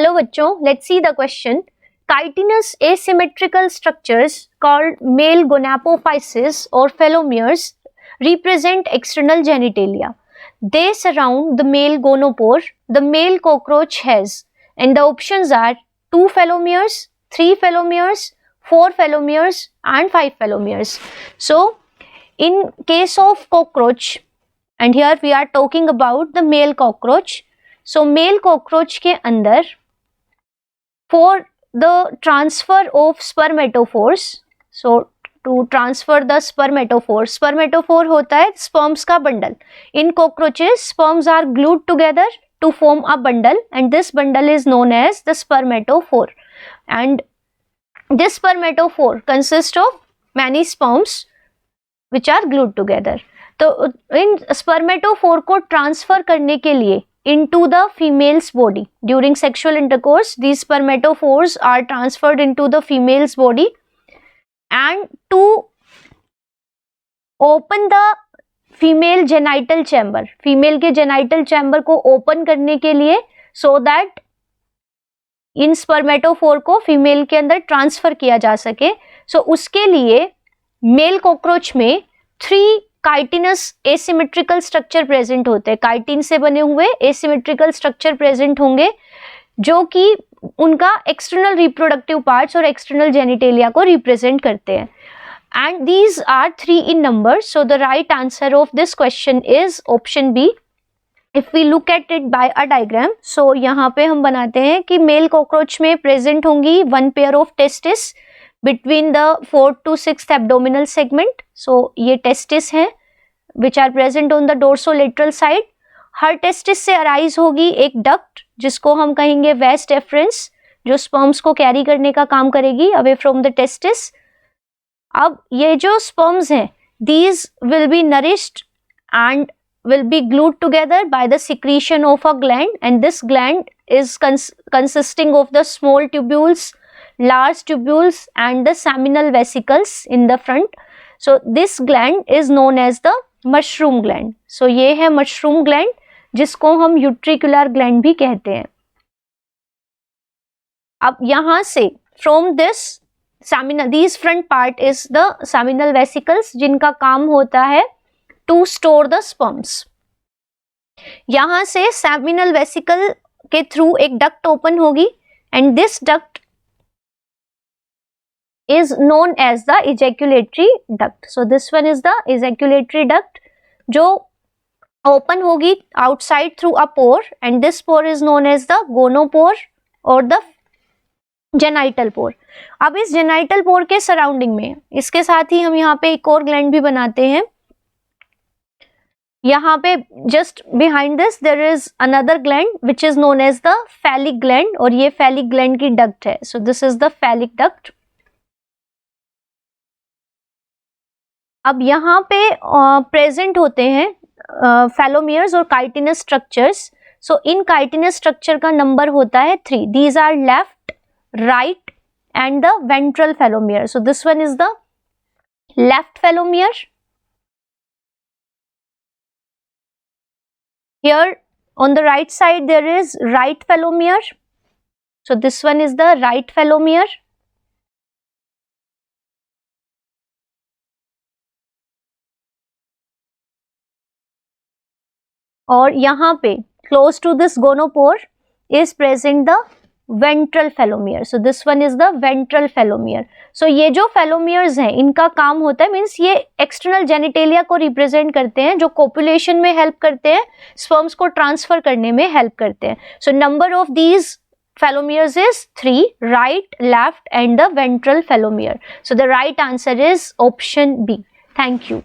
Hello बच्चों, let's see the question. Chitinous asymmetrical structures called male gonapophyses or phelomeres represent external genitalia. They surround the male gonopore the male cockroach has, and the options are 2 phelomeres, 3 phelomeres, 4 phelomeres and 5 phelomeres. So in case of cockroach, and here we are talking about the male cockroach. So male cockroach के अंदर for the transfer of spermatophores, so to transfer the spermatophore होता है sperms का bundle. In cockroaches, sperms are glued together to form a bundle, and this bundle is known as the spermatophore. And this spermatophore consists of many sperms which are glued together. तो इन spermatophore को transfer करने के लिए into the female's body during sexual intercourse, these spermatophores are transferred into the female's body, and to open the female genital chamber, female के genital chamber को open करने के लिए, so that इन spermatophore को female के अंदर transfer किया जा सके. So उसके लिए male cockroach में 3 काइटिनस एसिमेट्रिकल स्ट्रक्चर प्रेजेंट होते हैं. काइटिन से बने हुए एसिमेट्रिकल स्ट्रक्चर प्रेजेंट होंगे जो कि उनका एक्सटर्नल रिप्रोडक्टिव पार्ट्स और एक्सटर्नल जेनिटेलिया को रिप्रेजेंट करते हैं. And these are 3 in number. So the right answer of this question is option B. If we look at it by a diagram, so यहाँ पे हम बनाते हैं कि मेल कॉकरोच में प्रेजेंट होंगी 1 pair of testis between the 4th to 6th abdominal segment. So ये testis हैं which are present on the dorsolateral side. Her testis से arise होगी एक duct जिसको हम कहेंगे vas deferens, जो sperms को carry करने का काम करेगी away from the testis. अब ये जो sperms हैं, these will be nourished and will be glued together by the secretion of a gland, and this gland is consisting of the small tubules, large tubules and the seminal vesicles in the front. So this gland is known as the mushroom gland. So ये है mushroom gland जिसको हम utricular gland भी कहते हैं. अब यहाँ से from this seminal, these front part is the seminal vesicles जिनका काम होता है to store the sperms. यहाँ से seminal vesicle के through एक duct open होगी, and this duct is known as the ejaculatory duct. So this one is the ejaculatory duct जो open होगी outside through a pore, and this pore is known as the gonopore or the genital pore. अब इस genital pore के surrounding में इसके साथ ही हम यहाँ पे एक और gland भी बनाते हैं. यहाँ पे just behind this there is another gland which is known as the phallic gland, और ये phallic gland की duct है. So this is the phallic duct. अब यहाँ पे प्रेजेंट होते हैं फेलोमियर्स और chitinous structures. So in chitinous structure का नंबर होता है 3. These are left, right and the ventral phallomere. So this one is the left phallomere. Here on the right side there is right phallomere. So this one is the right phallomere. और यहाँ पे close to this gonopore is present the ventral felomere. So this one is the ventral felomere. So ये जो felomeres हैं इनका काम होता है, मीन्स ये external genitalia को represent करते हैं, जो copulation में help करते हैं, sperms को transfer करने में help करते हैं. So number of these felomeres is 3, right, left and the ventral felomere. So the right answer is option B. Thank you.